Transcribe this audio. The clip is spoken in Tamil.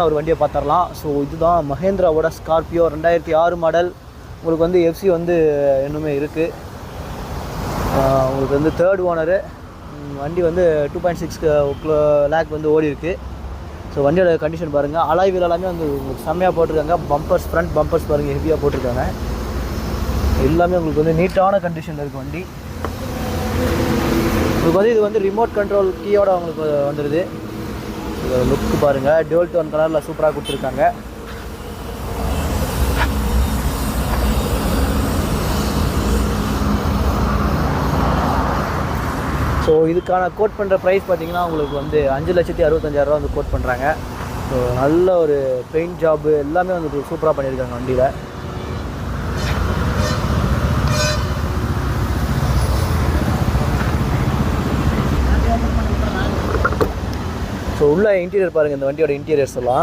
ஒரு வண்டியை பார்த்துடலாம். ஸோ இதுதான் மஹேந்திராவோட ஸ்கார்பியோ 2006 மாடல். உங்களுக்கு வந்து எஃப்சி வந்து இன்னுமே இருக்குது. உங்களுக்கு வந்து தேர்ட் ஓனரு. வண்டி வந்து 2.6 லேக் வந்து ஓடி இருக்குது. ஸோ வண்டியோட கண்டிஷன் பாருங்கள். அலாய் வீல் எல்லாமே வந்து உங்களுக்கு செம்மையாக போட்டிருக்காங்க. பம்பர்ஸ், ஃப்ரண்ட் பம்பர்ஸ் பாருங்கள், ஹெவியாக போட்டிருக்காங்க. எல்லாமே உங்களுக்கு வந்து நீட்டான கண்டிஷனில் இருக்குது வண்டி. உங்களுக்கு வந்து இது வந்து ரிமோட் கண்ட்ரோல் கீயோட உங்களுக்கு வந்துடுது. லுக்கு பாருங்கள், டுவல் டோன் கலரில் சூப்பராக கொடுத்துருக்காங்க. ஸோ இதுக்கான கோட் பண்ணுற ப்ரைஸ் பார்த்திங்கன்னா உங்களுக்கு வந்து 5,65,000 வந்து கோட் பண்ணுறாங்க. ஸோ நல்ல ஒரு பெயிண்ட் ஜாப்பு எல்லாமே வந்து சூப்பராக பண்ணியிருக்காங்க வண்டியில். ஸோ உள்ள இன்டீரியர் பாருங்கள், இந்த வண்டியோட இன்டீரியர்ஸ் எல்லாம்